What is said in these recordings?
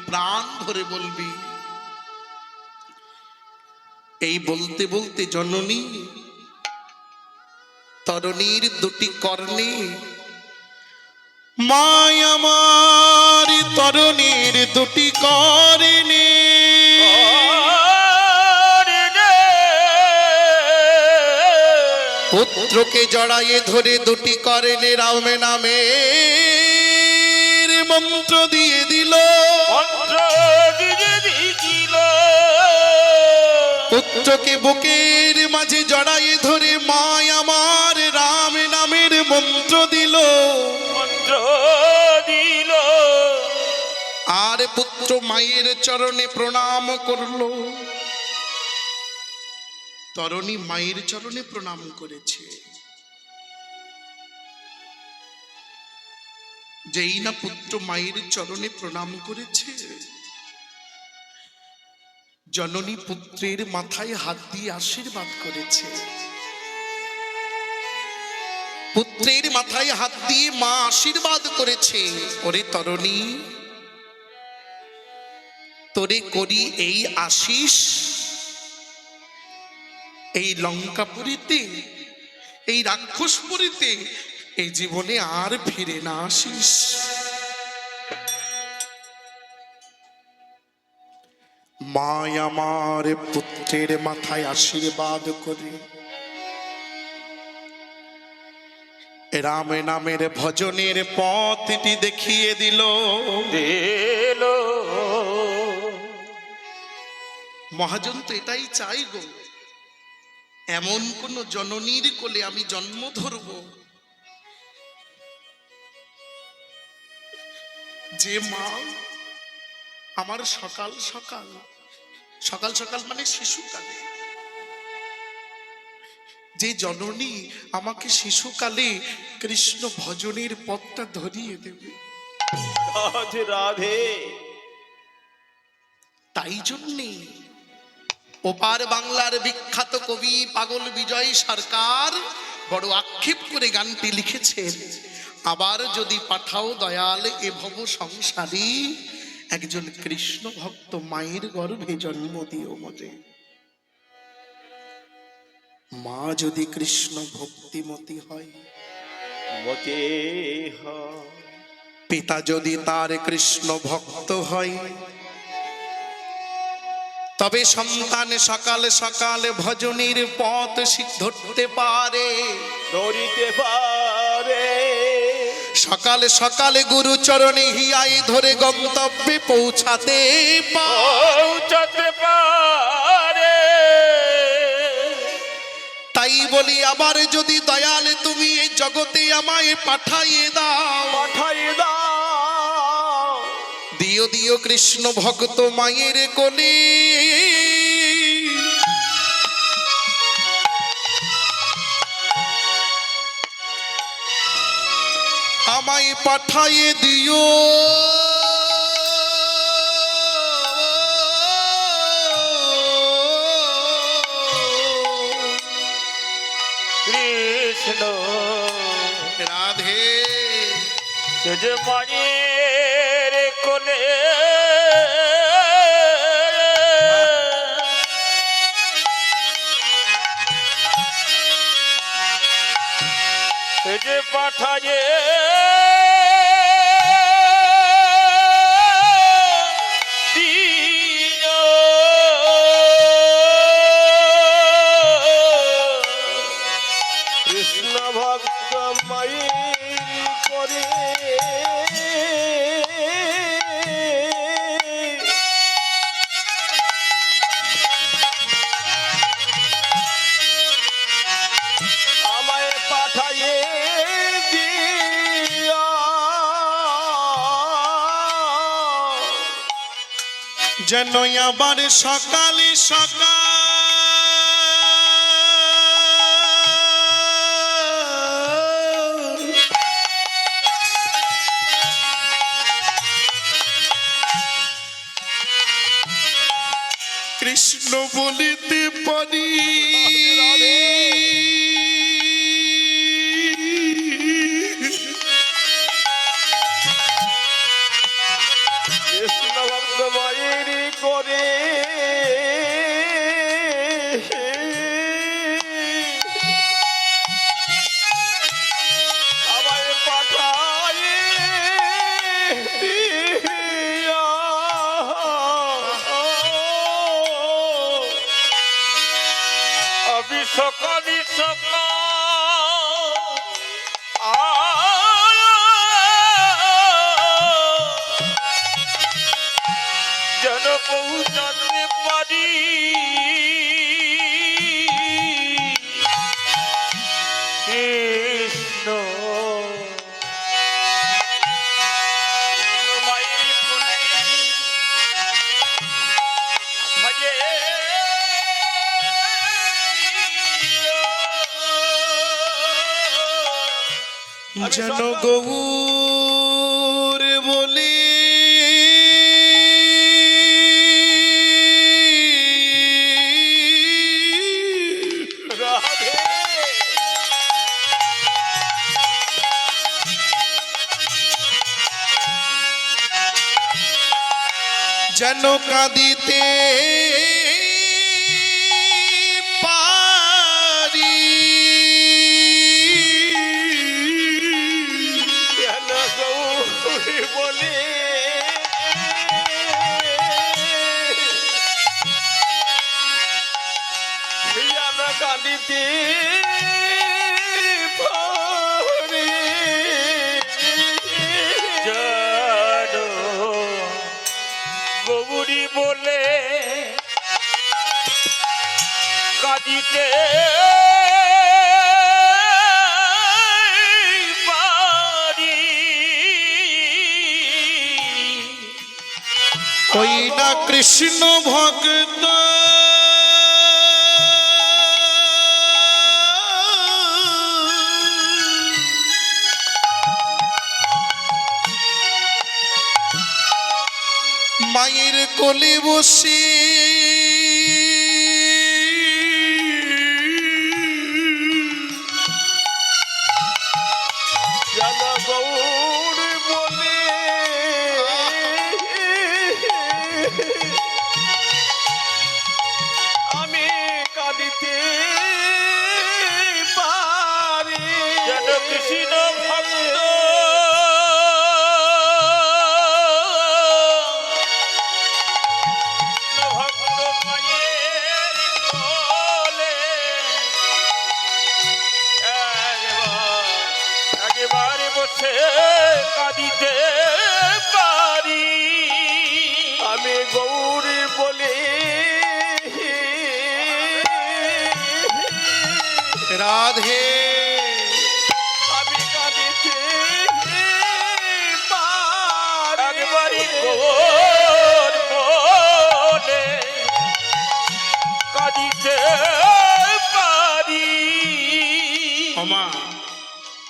প্রাণ ভরে বলবি। এই বলতে বলতে জননী তরণীর দুটি কর্ণে, মায় আমার তরণীর দুটি কর্ণে পুত্রকে জড়াইয়ে ধরে দুটি কর্ণে রাম নামে মন্ত্র দিয়ে দিল। পুত্রকে বুকের মাঝে জড়াইয়ে ধরে মায় আমার রাম নামের মন্ত্র দিল। আর পুত্র মায়ের চরণে প্রণাম করল। তরণী মায়ের চরণে প্রণাম করেছে। যেই না পুত্র মায়ের চরণে প্রণাম করেছে, জননী পুত্রের মাথায় হাত দিয়ে আশীর্বাদ করেছে। পুত্রের মাথায় হাত দিয়ে মা আশীর্বাদ করেছে, ওরে তরণী তোরে করি এই আশিস, এই লঙ্কাপুরীতে, এই রাক্ষসপুরীতে এই জীবনে আর ফিরে না আসিস। মা আমার পুত্রের মাথায় আশীর্বাদ করে রাম নামের ভজনের পথটি দেখিয়ে দিল। মহাজন তো এটাই চাই গো, এমন কোন জননীর কোলে আমি জন্ম ধরব যে মা আমার সকাল সকাল, সকাল সকাল মানে শিশুকালে, যে জননী আমাকে শিশুকালে কৃষ্ণ ভজনের পথটা ধরিয়ে দেবে। রাধে রাধে। তাই জন্যে ওপার বাংলার বিখ্যাত কবি পাগল বিজয় সরকার বড় আক্ষেপ করে গানটি লিখেছেন, আবার যদি পাঠাও দয়াল এ ভব সংসারী, একজন কৃষ্ণ ভক্ত মায়ের গর্ভে জন্ম দিও মতে। মা যদি কৃষ্ণ ভক্তিমতী হয়, পিতা যদি তার কৃষ্ণ ভক্ত হয়, তবে সন্তান সকাল সকাল ভজনের পথ ধরতে পারে, ধরিতে পারে। সকাল সকাল গুরু চরণে হিয়াই ধরে গন্তব্যে পৌঁছাতে পারে। তাই বলি আবার যদি দয়াল তুমি এই জগতে আমায় পাঠাইয়ে দাও, পাঠাইয়ে দাও, দিও দিও কৃষ্ণ ভক্ত মায়ের কোলে। আমায় পাঠাইয়ে দিও কৃষ্ণ রাধে। সেজ মায়ের কোলে সেজ পাঠায়ে দিও। কৃষ্ণ ভক্ত মায়ের করে আমায় পাঠাইয়ে দিও। যেন আবার সকালে সকাল কৃষ্ণ বলিতে পারি। কৃষ্ণ ভক্ত গৌর বলি রাধে যেন কাঁদিতে পারি কেন গৌরী বলে যেন কাঁদিতে পারি যেন গৌরী বলে কাঁদিতে পারি ওই না কৃষ্ণ ভক্ত মায়ের কোলে বসে যেন গৌরী বলে আমি কাঁদিতে পারি যেন কৃষ্ণ ভক্ত ভক্ত মায়ের কোলে একেবারে বসে কাঁদিতে পারি আমি গৌরী বলে রাধে আমি কাঁদিতে পারি একবারই গৌর বলে কাঁদিতে পারি আমা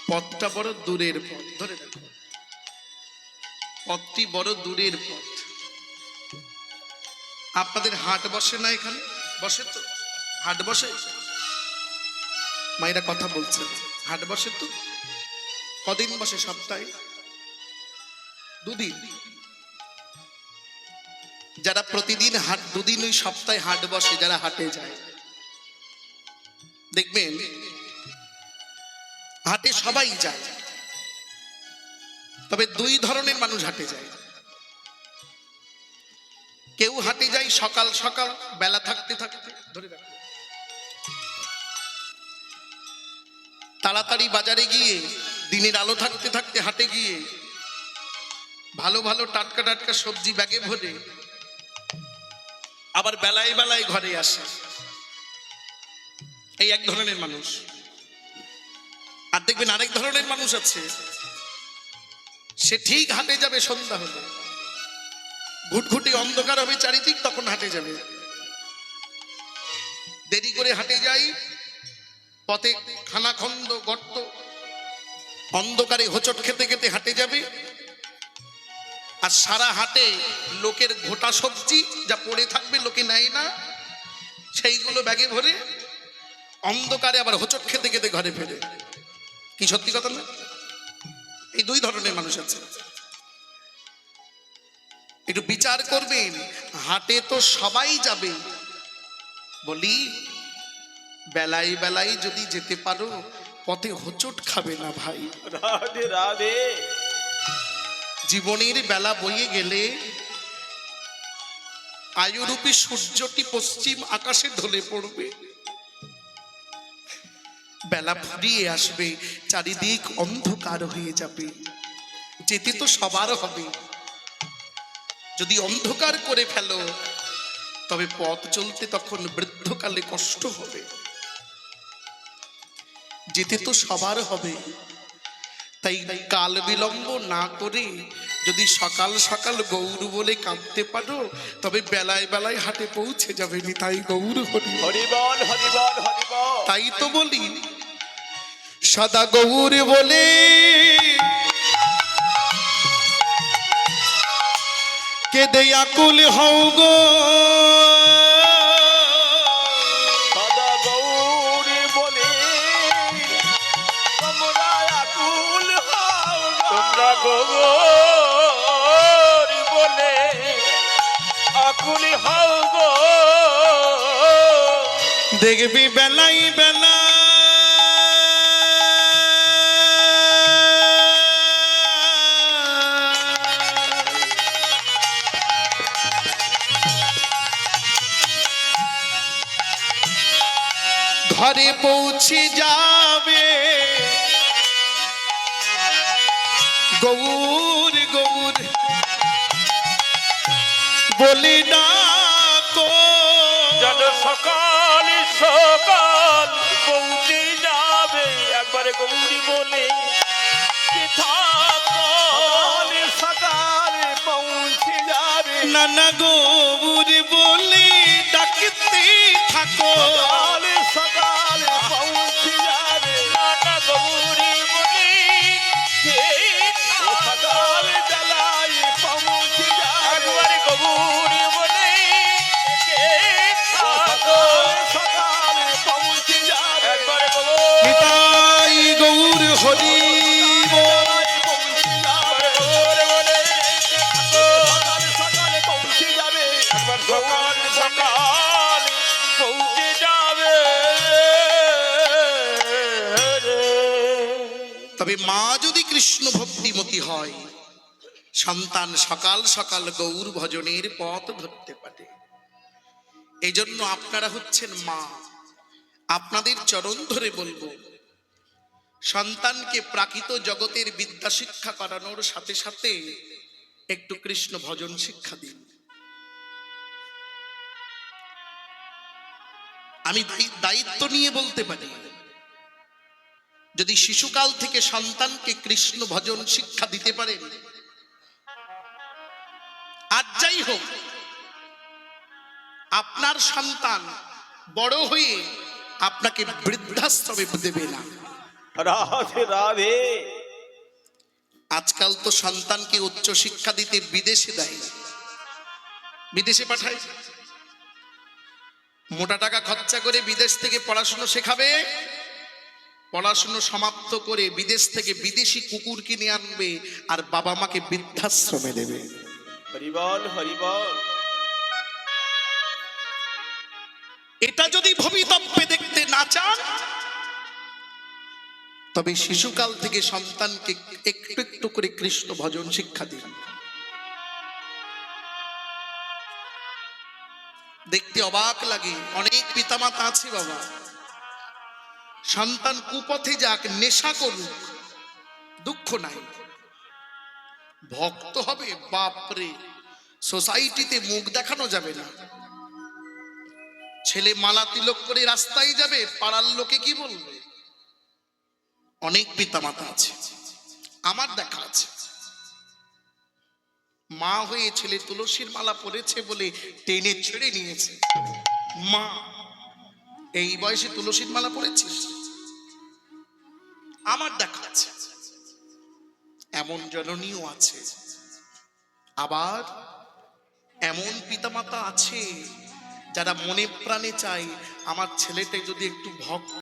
পথটা বড় দূরের পথ ধরে দেখো পথটি বড় দূরের পথ আপনাদের হাট বসে না এখানে বসে তো হাট বসে মায়েরা কথা বলছে হাট বসে তো কদিন বসে সপ্তাহে দুদিন যারা প্রতিদিন হাট দুদিন ওই সপ্তাহে হাট বসে যারা হাটে যায় দেখবেন হাটে সবাই যায় তবে দুই ধরনের মানুষ হাটে যায় কেউ হাটে যায় সকাল সকাল বেলা থাকতে থাকতে ধরে রাখো তাড়াতাড়ি বাজারে গিয়ে দিনের আলো থাকতে থাকতে হাটে গিয়ে ভালো ভালো টাটকা টাটকা সবজি ব্যাগে ভরে আবার বেলায় বেলায় ঘরে আসে এই এক ধরনের মানুষ আর দেখবেন আরেক ধরনের মানুষ আছে সে ঠিক হাটে যাবে সন্ধ্যা হলে ঘুটঘুটি অন্ধকার হবে চারিদিক তখন হাটে যাবে দেরি করে হাটে যাই পথে খানাখন্দ গর্ত অন্ধকারে হোঁচট খেতে খেতে হাটে যাবে আর সারা হাটে লোকের ঘোটা সবজি যা পড়ে থাকবে লোকে নেয় না সেইগুলো ব্যাগে ভরে অন্ধকারে আবার হোঁচট খেতে খেতে ঘরে ফেরে কি সত্যি কথা না এই দুই ধরনের মানুষ আছে একটু বিচার করবেন হাটে তো সবাই যাবে বলি বেলায় বেলায় যদি যেতে পারো পথে হোঁচট খাবে না ভাই রাধে রাধে জীবনের বেলা বয়ে গেলে আয়ুরূপী সূর্যটি পশ্চিম আকাশে ঢলে পড়বে বেলা ফুরিয়ে আসবে চারিদিক অন্ধকার হয়ে যাবে যেতে তো সবার হবে যদি অন্ধকার করে ফেলো তবে পথ চলতে তখন বৃদ্ধকালে কষ্ট হবে যেতে তো সবার হবে তাই কাল বিলম্ব না করে যদি সকাল সকাল গৌর বলে কাঁদতে পারো তবে বেলায় বেলায় হাটে পৌঁছে যাবে তাই গৌর হরি হরিবল হরিবল হরিবল তাই তো বলি সদা গৌর বলে কেঁদে আকুল হও গো সদা গৌরী বলে তোমরা আকুল হও তোমরা গৌরী বলে আকুল হও গো দেখবি বেলাই বেলা ঘরে পৌঁছে যাবে গৌর গৌর বলি ডাকো যেন সকাল সকাল পৌঁছে যাবে একবারে গৌরী বলে কি থাকো সকাল পৌঁছে যাবে নানা গৌর বলি ডাকতে থাকো সকাল পৌঁছে যাবে নানা গৌরী বলে সকাল জ্বালাই পৌঁছে যাবে একবারে গৌরী বলে সকাল পৌঁছে যাবে একবারে নিতাই গৌর হরি বল। সকাল সকাল পৌঁছে যাবে তবে মা যদি কৃষ্ণ ভক্তিমতী হয় সন্তান সকাল সকাল গৌর ভজনের পথ ধরতে পারে। এই জন্য আপনারা হচ্ছেন মা, আপনাদের চরণ ধরে বলবো সন্তানকে প্রাকৃত জগতের বিদ্যা শিক্ষা করানোর সাথে সাথে একটু কৃষ্ণ ভজন শিক্ষা দিন। আমি দায়িত্ব নিয়ে বলতে পারি যদি শিশুকাল থেকে সন্তানকে কৃষ্ণ ভজন শিক্ষা দিতে পারেন, আর যাই হোক আপনার সন্তান বড় হয়ে আপনাকে বৃদ্ধাশ্রমে দেবে না। রাধে রাধে। আজকাল তো সন্তানকে উচ্চ শিক্ষা দিতে বিদেশে দেয়, বিদেশে পাঠায়, মোটা টাকা খরচা করে বিদেশ থেকে পড়াশুনো শেখাবে, পড়াশুনো সমাপ্ত করে বিদেশ থেকে বিদেশি কুকুর কিনে আনবে আর বাবা মাকে বৃদ্ধাশ্রমে দেবে। হরিবল হরিবল। এটা যদি ভবিতব্যে দেখতে না চান তবে শিশুকাল থেকে সন্তানকে একটু একটু করে কৃষ্ণ ভজন শিক্ষা দিন। দেখতে অবাক লাগে, অনেক পিতামাতা আছে বাবা সন্তান কুপথে যাক, নেশা করুক, দুঃখ নাই, ভক্ত হবে বাপরে, সোসাইটিতে মুখ দেখানো যাবে না। ছেলে মালা তিলক করে রাস্তায় যাবে, পাড়ার লোকে কি বলবে? অনেক পিতামাতা আছে, আমার দেখা আছে, মা হয়ে ছেলে তুলসীর মালা পরেছে বলে টেনে ছেড়ে নিয়েছে। মা, এই বয়সে তুলসীর মালা পরেছিস? আমার দেখা আছে, এমন জননীও আছে। আবার এমন পিতামাতা আছে যারা মনে প্রাণে চায় আমার ছেলেটা যদি একটু ভক্ত